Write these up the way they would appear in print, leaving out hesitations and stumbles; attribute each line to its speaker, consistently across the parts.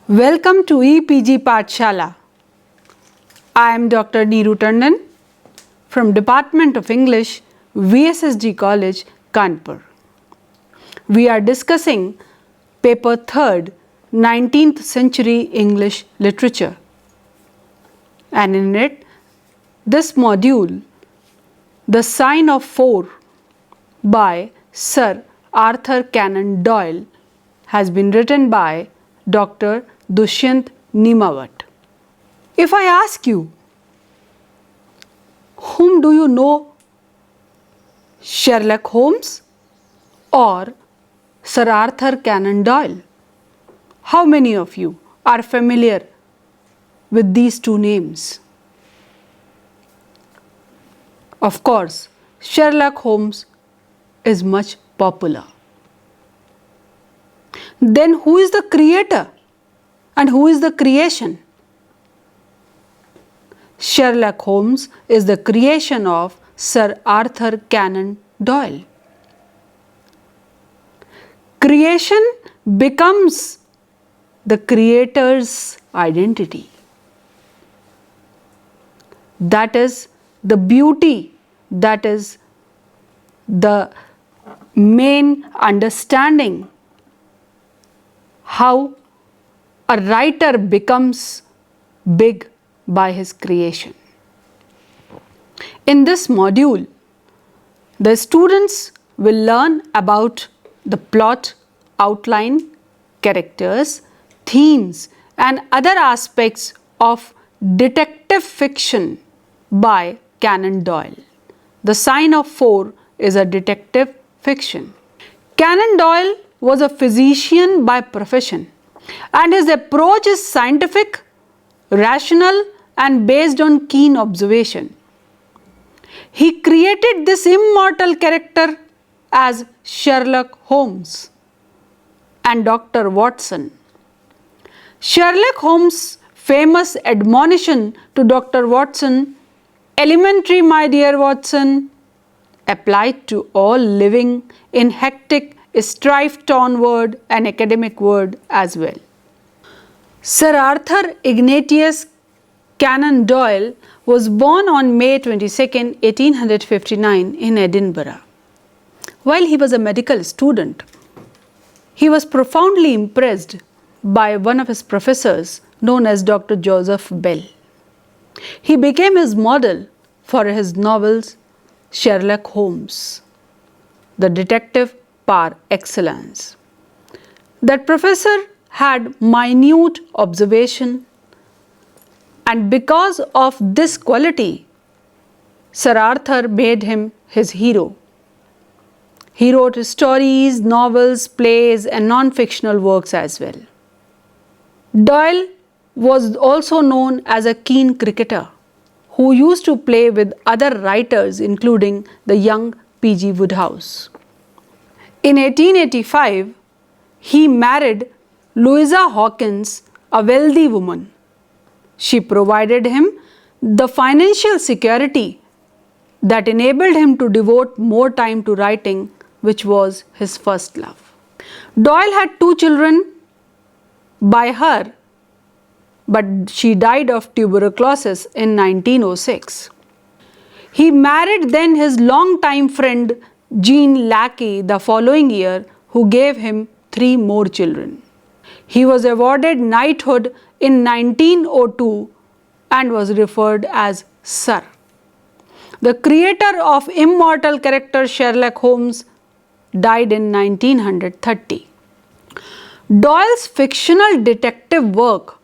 Speaker 1: Welcome to EPG Pathshala. I am Dr. Neeru Tandon from Department of English, VSSD College, Kanpur. We are discussing paper 3rd, 19th century English literature. And in it, this module, The Sign of Four by Sir Arthur Conan Doyle has been written by Dr. Dushyant Nimawat. If I ask you, whom do you know, Sherlock Holmes or Sir Arthur Conan Doyle? How many of you are familiar with these two names? Of course, Sherlock Holmes is much popular. Then who is the creator and who is the creation? Sherlock Holmes is the creation of Sir Arthur Conan Doyle. Creation becomes the creator's identity. That is the beauty, that is the main understanding how a writer becomes big by his creation. In this module, the students will learn about the plot, outline, characters, themes and other aspects of detective fiction by Conan Doyle. The Sign of Four is a detective fiction. Conan Doyle was a physician by profession, and his approach is scientific, rational and based on keen observation. He created this immortal character as Sherlock Holmes and Dr. Watson. Sherlock Holmes' famous admonition to Dr. Watson, "Elementary, my dear Watson," applied to all living in hectic, strife-torn world and academic world as well. Sir Arthur Ignatius Conan Doyle was born on May 22, 1859 in Edinburgh. While he was a medical student, he was profoundly impressed by one of his professors known as Dr. Joseph Bell. He became his model for his novels Sherlock Holmes, the detective par excellence. That professor had minute observation, and because of this quality, Sir Arthur made him his hero. He wrote stories, novels, plays and non-fictional works as well. Doyle was also known as a keen cricketer who used to play with other writers including the young P.G. Wodehouse. In 1885, he married Louisa Hawkins, a wealthy woman. She provided him the financial security that enabled him to devote more time to writing, which was his first love. Doyle had 2 children by her, but she died of tuberculosis in 1906. He married then his longtime friend Jean Lackey the following year, who gave him 3 more children. He was awarded knighthood in 1902 and was referred as Sir. The creator of immortal character Sherlock Holmes died in 1930. Doyle's fictional detective work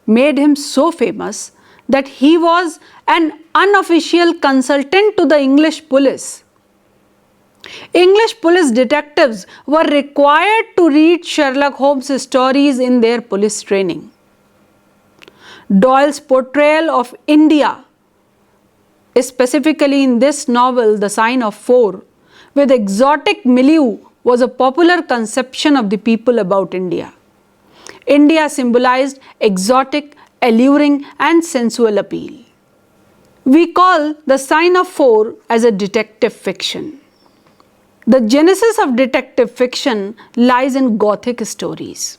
Speaker 1: made him so famous that he was an unofficial consultant to the English police. English police detectives were required to read Sherlock Holmes' stories in their police training. Doyle's portrayal of India, specifically in this novel, The Sign of Four, with exotic milieu, was a popular conception of the people about India. India symbolized exotic, alluring and sensual appeal. We call The Sign of Four as a detective fiction. The genesis of detective fiction lies in Gothic stories.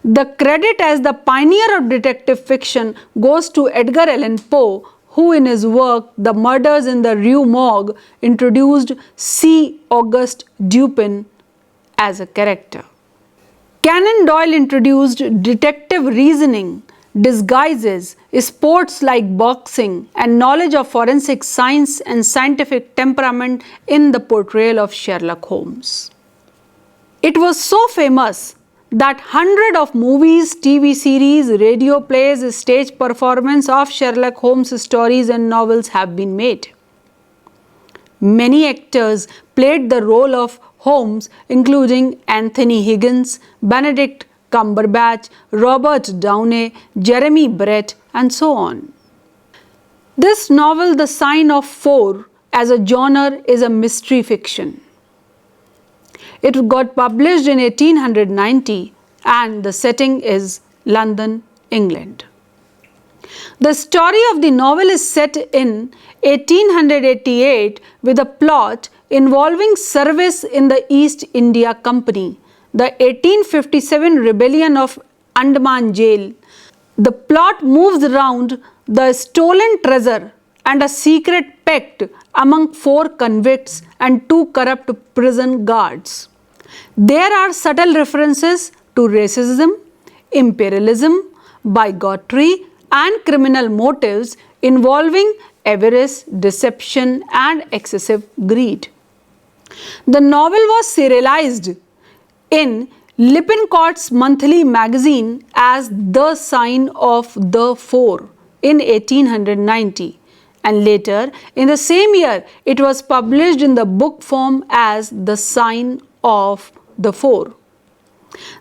Speaker 1: The credit as the pioneer of detective fiction goes to Edgar Allan Poe, who in his work The Murders in the Rue Morgue introduced C. Auguste Dupin as a character. Conan Doyle introduced detective reasoning, disguises, sports like boxing, and knowledge of forensic science and scientific temperament in the portrayal of Sherlock Holmes. It was so famous that hundreds of movies, TV series, radio plays, stage performances of Sherlock Holmes stories and novels have been made. Many actors played the role of Holmes, including Anthony Higgins, Benedict Cumberbatch, Robert Downey, Jeremy Brett, and so on. This novel, The Sign of Four, as a genre is a mystery fiction. It got published in 1890 and the setting is London, England. The story of the novel is set in 1888 with a plot involving service in the East India Company, the 1857 rebellion of Andaman Jail. The plot moves around the stolen treasure and a secret pact among 4 convicts and 2 corrupt prison guards. There are subtle references to racism, imperialism, bigotry, and criminal motives involving avarice, deception, and excessive greed. The novel was serialized in Lippincott's monthly magazine as The Sign of the Four in 1890, and later in the same year it was published in the book form as The Sign of the Four.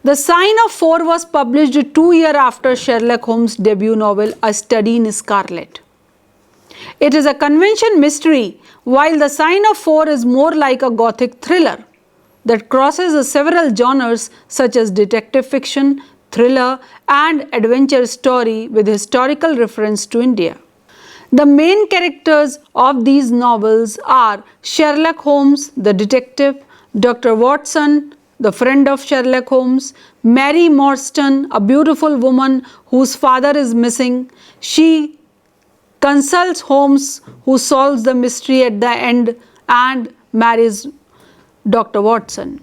Speaker 1: The Sign of Four was published 2 years after Sherlock Holmes' debut novel A Study in Scarlet. It is a convention mystery, while The Sign of Four is more like a gothic thriller that crosses several genres such as detective fiction, thriller, and adventure story with historical reference to India. The main characters of these novels are Sherlock Holmes, the detective, Dr. Watson, the friend of Sherlock Holmes, Mary Morstan, a beautiful woman whose father is missing. She consults Holmes, who solves the mystery at the end and marries Dr. Watson.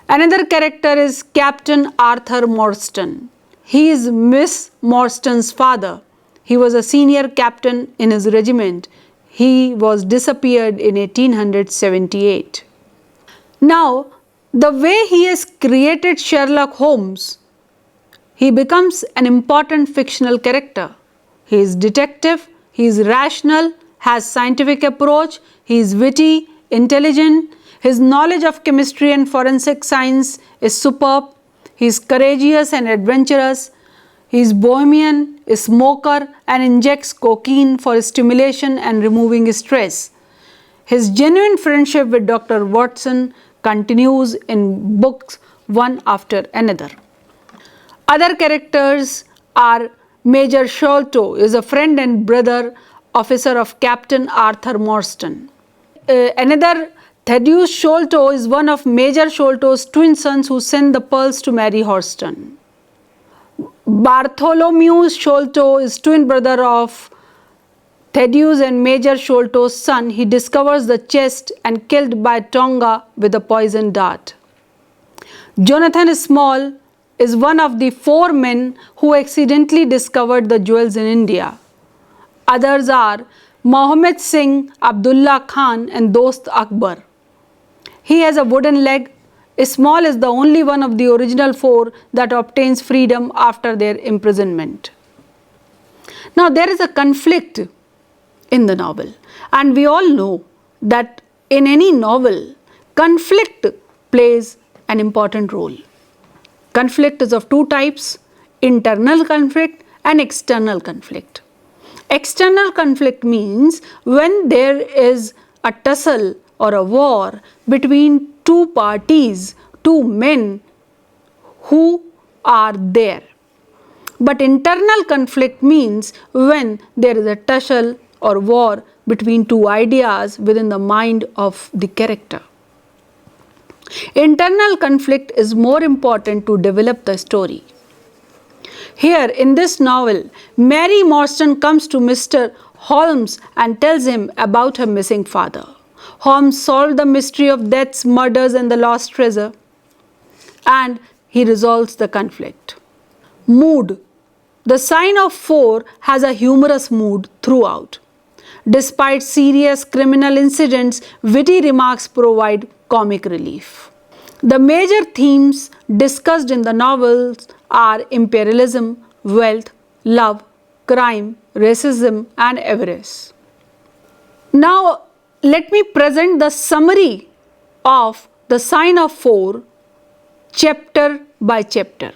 Speaker 1: Another character is Captain Arthur Morstan. He is Miss Morstan's father. He was a senior captain in his regiment. He was disappeared in 1878. Now, the way he has created Sherlock Holmes, he becomes an important fictional character. He is detective, he is rational, has scientific approach, he is witty, intelligent, his knowledge of chemistry and forensic science is superb, he is courageous and adventurous, he is bohemian, a smoker, and injects cocaine for stimulation and removing stress. His genuine friendship with Dr. Watson continues in books one after another. Other characters are Major Sholto, is a friend and brother officer of Captain Arthur Morstan. Another Thaddeus Sholto is one of Major Sholto's twin sons who sent the pearls to Mary Horston. Bartholomew Sholto is twin brother of Thaddeus and Major Sholto's son. He discovers the chest and killed by Tonga with a poison dart. Jonathan Small is one of the 4 men who accidentally discovered the jewels in India. Others are Mohammed Singh, Abdullah Khan, and Dost Akbar. He has a wooden leg. Small is the only one of the original 4 that obtains freedom after their imprisonment. Now there is a conflict in the novel, and we all know that in any novel, conflict plays an important role. Conflict is of 2 types, internal conflict and external conflict. External conflict means when there is a tussle or a war between 2 parties, 2 men who are there. But internal conflict means when there is a tussle or war between 2 ideas within the mind of the character. Internal conflict is more important to develop the story. Here in this novel, Mary Morstan comes to Mr. Holmes and tells him about her missing father. Holmes solves the mystery of deaths, murders, and the lost treasure, and he resolves the conflict. Mood. The sign of 4 has a humorous mood throughout. Despite serious criminal incidents, witty remarks provide comic relief. The major themes discussed in the novels are imperialism, wealth, love, crime, racism, and avarice. Now, let me present the summary of The Sign of 4, chapter by chapter.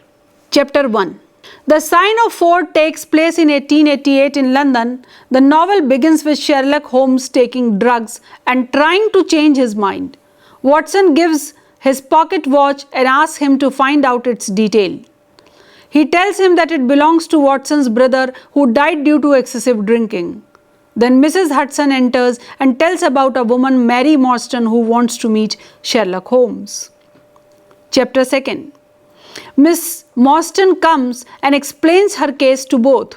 Speaker 1: Chapter 1. The Sign of 4 takes place in 1888 in London. The novel begins with Sherlock Holmes taking drugs and trying to change his mind. Watson gives his pocket watch and asks him to find out its detail. He tells him that it belongs to Watson's brother who died due to excessive drinking. Then Mrs. Hudson enters and tells about a woman, Mary Morstan, who wants to meet Sherlock Holmes. Chapter 2. Miss Morstan comes and explains her case to both.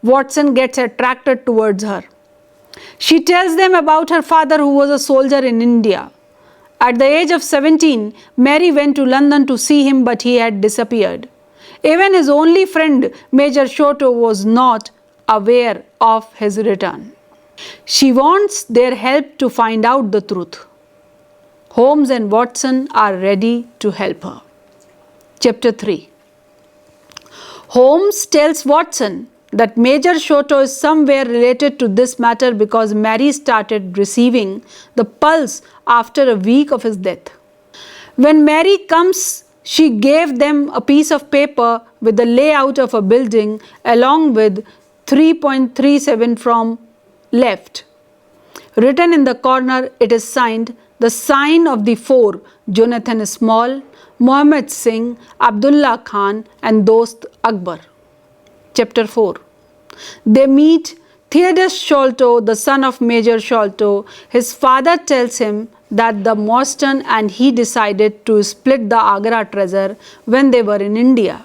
Speaker 1: Watson gets attracted towards her. She tells them about her father who was a soldier in India. At the age of 17, Mary went to London to see him, but he had disappeared. Even his only friend, Major Shoto, was not aware of his return. She wants their help to find out the truth. Holmes and Watson are ready to help her. Chapter 3. Holmes tells Watson that Major Shoto is somewhere related to this matter because Mary started receiving the pulse after a week of his death. When Mary comes, she gave them a piece of paper with the layout of a building along with 3.37 from left. Written in the corner, it is signed The Sign of the 4, Jonathan Small, Mohammed Singh, Abdullah Khan, and Dost Akbar. Chapter 4. They meet Theodore Sholto, the son of Major Sholto. His father tells him that the Morstan and he decided to split the Agra treasure when they were in India.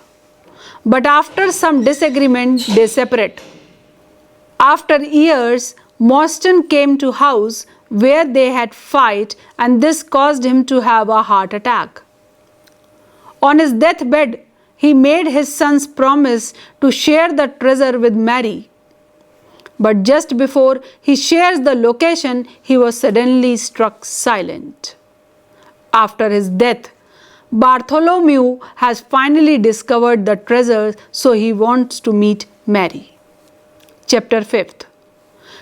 Speaker 1: But after some disagreement, they separate. After years, Morstan came to house where they had fight, and this caused him to have a heart attack. On his deathbed, he made his sons promise to share the treasure with Mary. But just before he shares the location, he was suddenly struck silent. After his death, Bartholomew has finally discovered the treasure, so he wants to meet Mary. Chapter 5.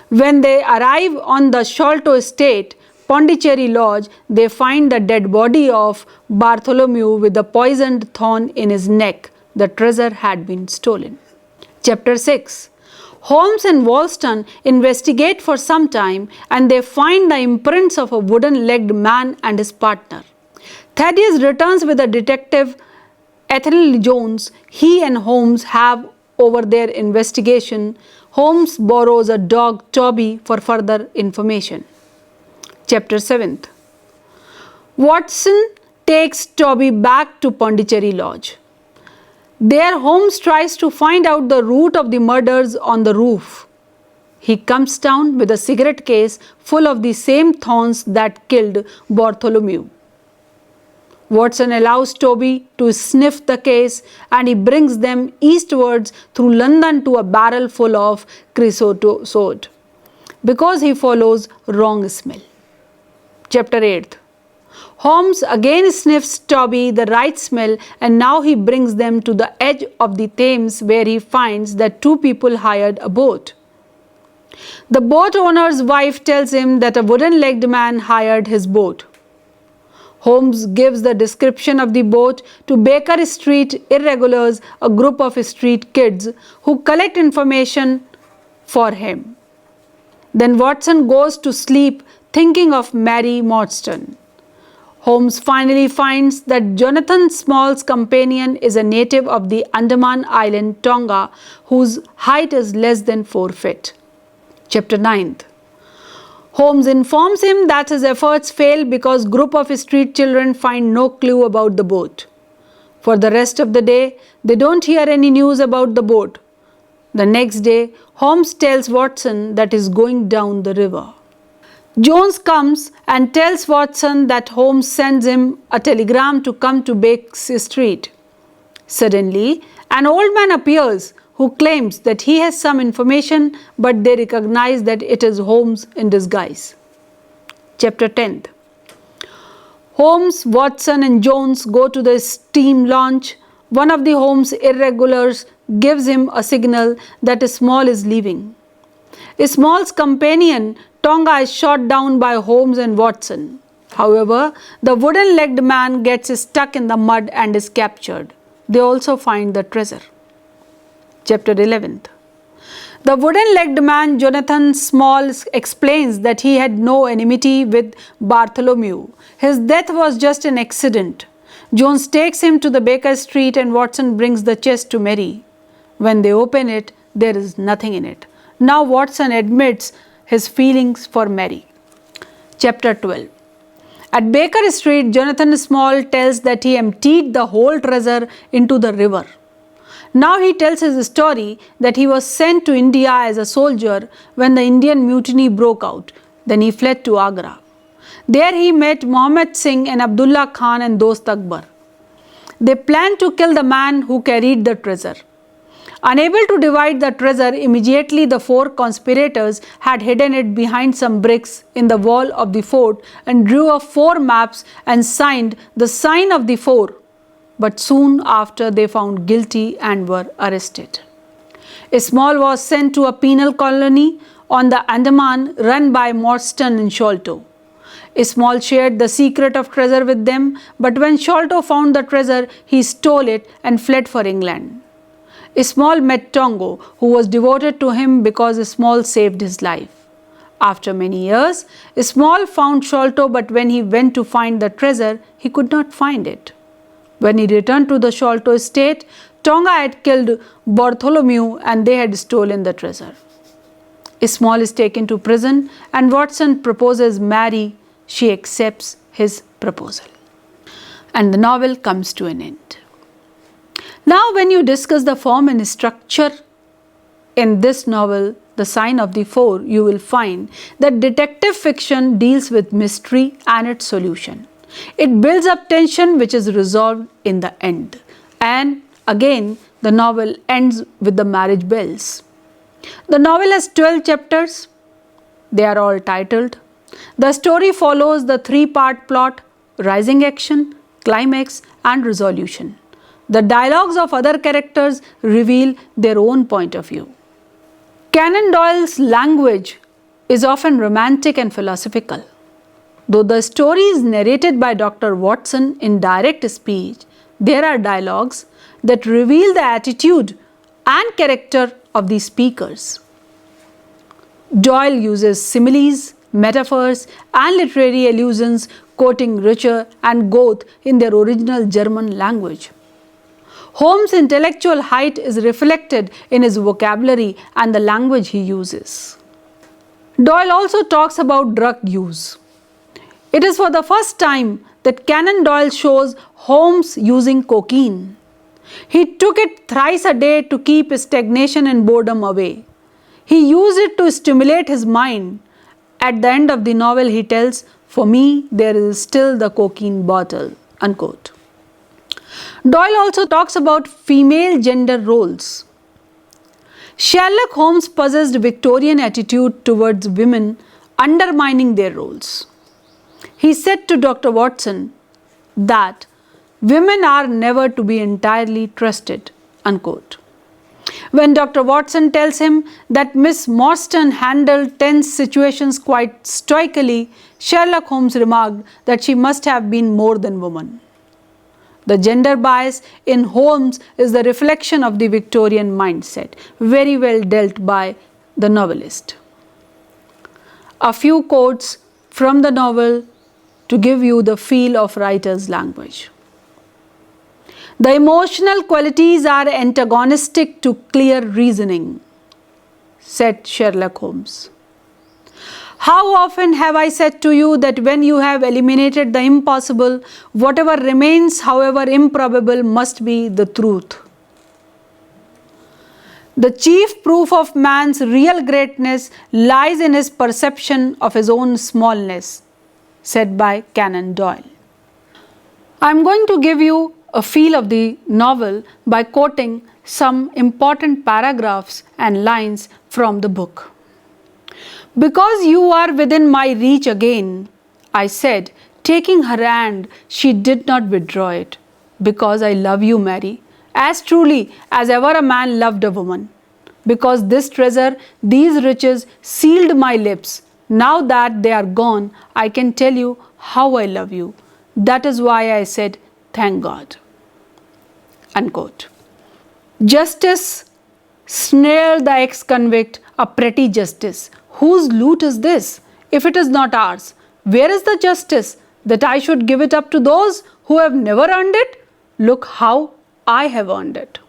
Speaker 1: When they arrive on the Sholto estate, Pondicherry Lodge, they find the dead body of Bartholomew with a poisoned thorn in his neck. The treasure had been stolen. Chapter 6. Holmes and Wollstone investigate for some time and they find the imprints of a wooden-legged man and his partner. Thaddeus returns with a detective, Ethel Jones. He and Holmes have over their investigation. Holmes borrows a dog, Toby, for further information. Chapter 7. Watson takes Toby back to Pondicherry Lodge. There Holmes tries to find out the root of the murders on the roof. He comes down with a cigarette case full of the same thorns that killed Bartholomew. Watson allows Toby to sniff the case and he brings them eastwards through London to a barrel full of creosote because he follows wrong smell. Chapter 8. Holmes again sniffs Toby the right smell and now he brings them to the edge of the Thames where he finds that two people hired a boat. The boat owner's wife tells him that a wooden-legged man hired his boat. Holmes gives the description of the boat to Baker Street Irregulars, a group of street kids who collect information for him. Then Watson goes to sleep thinking of Mary Morstan. Holmes finally finds that Jonathan Small's companion is a native of the Andaman island Tonga whose height is less than 4 feet. Chapter 9. Holmes informs him that his efforts fail because group of street children find no clue about the boat. For the rest of the day, they don't hear any news about the boat. The next day, Holmes tells Watson that he is going down the river. Jones comes and tells Watson that Holmes sends him a telegram to come to Baker Street. Suddenly, an old man appears who claims that he has some information, but they recognize that it is Holmes in disguise. Chapter 10. Holmes, Watson and Jones go to the steam launch. One of the Holmes irregulars gives him a signal that Small is leaving. Small's companion Tonga is shot down by Holmes and Watson. However, the wooden-legged man gets stuck in the mud and is captured. They also find the treasure. Chapter 11. The wooden-legged man Jonathan Small explains that he had no enmity with Bartholomew. His death was just an accident. Jones takes him to the Baker Street and Watson brings the chest to Mary. When they open it, there is nothing in it. Now Watson admits his feelings for Mary. Chapter 12. At Baker Street, Jonathan Small tells that he emptied the whole treasure into the river. Now he tells his story that he was sent to India as a soldier when the Indian mutiny broke out. Then he fled to Agra. There he met Muhammad Singh and Abdullah Khan and Dost Akbar. They planned to kill the man who carried the treasure. Unable to divide the treasure, immediately the four conspirators had hidden it behind some bricks in the wall of the fort and drew up 4 maps and signed the sign of the 4. But soon after they found guilty and were arrested. Small was sent to a penal colony on the Andaman run by Morstan and Sholto. Small shared the secret of treasure with them, but when Sholto found the treasure, he stole it and fled for England. Small met Tongo, who was devoted to him because Small saved his life. After many years, Small found Sholto, but when he went to find the treasure, he could not find it. When he returned to the Sholto estate, Tonga had killed Bartholomew and they had stolen the treasure. Small is taken to prison and Watson proposes Mary. She accepts his proposal. And the novel comes to an end. Now when you discuss the form and structure in this novel, The Sign of the Four, you will find that detective fiction deals with mystery and its solution. It builds up tension which is resolved in the end. And again, the novel ends with the marriage bells. The novel has 12 chapters. They are all titled. The story follows the 3-part plot: rising action, climax and resolution. The dialogues of other characters reveal their own point of view. Conan Doyle's language is often romantic and philosophical. Though the story is narrated by Dr. Watson in direct speech, there are dialogues that reveal the attitude and character of the speakers. Doyle uses similes, metaphors and literary allusions, quoting Richter and Goethe in their original German language. Holmes' intellectual height is reflected in his vocabulary and the language he uses. Doyle also talks about drug use. It is for the first time that Conan Doyle shows Holmes using cocaine. He took it thrice a day to keep stagnation and boredom away. He used it to stimulate his mind. At the end of the novel, he tells, "For me, there is still the cocaine bottle," unquote. Doyle also talks about female gender roles. Sherlock Holmes possessed a Victorian attitude towards women, undermining their roles. He said to Dr. Watson that women are never to be entirely trusted, unquote. When Dr. Watson tells him that Miss Morstan handled tense situations quite stoically, Sherlock Holmes remarked that she must have been more than woman. The gender bias in Holmes is the reflection of the Victorian mindset, very well dealt by the novelist. A few quotes from the novel to give you the feel of writer's language. The emotional qualities are antagonistic to clear reasoning, said Sherlock Holmes. How often have I said to you that when you have eliminated the impossible, whatever remains, however improbable, must be the truth. The chief proof of man's real greatness lies in his perception of his own smallness, said by Conan Doyle. I am going to give you a feel of the novel by quoting some important paragraphs and lines from the book. Because you are within my reach again, I said, taking her hand, she did not withdraw it. Because I love you, Mary, as truly as ever a man loved a woman. Because this treasure, these riches sealed my lips. Now that they are gone, I can tell you how I love you. That is why I said, thank God. Unquote. Justice snared the ex-convict, a pretty justice. Whose loot is this? If it is not ours, where is the justice that I should give it up to those who have never earned it? Look how I have earned it.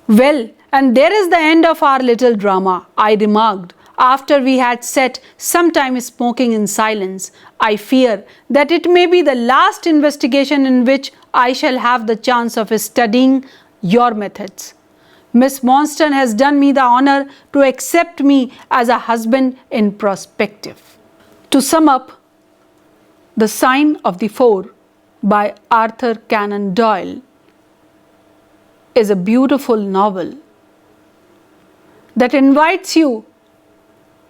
Speaker 1: Well, and there is the end of our little drama, I remarked, after we had sat some time smoking in silence. I fear that it may be the last investigation in which I shall have the chance of studying your methods. Miss Monston has done me the honor to accept me as a husband in prospective. To sum up, The Sign of the Four by Arthur Conan Doyle is a beautiful novel that invites you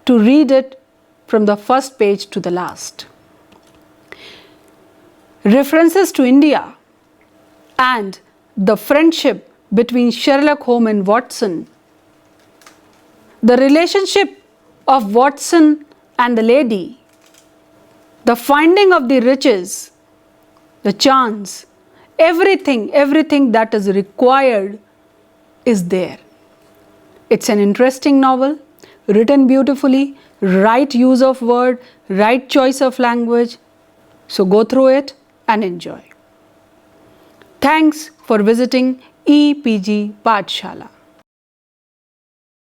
Speaker 1: to read it from the first page to the last. References to India and the friendship between Sherlock Holmes and Watson, the relationship of Watson and the lady, the finding of the riches, the chance, everything that is required is there. It's an interesting novel, written beautifully, right use of word, right choice of language. So go through it and enjoy. Thanks for visiting EPG Pathshala.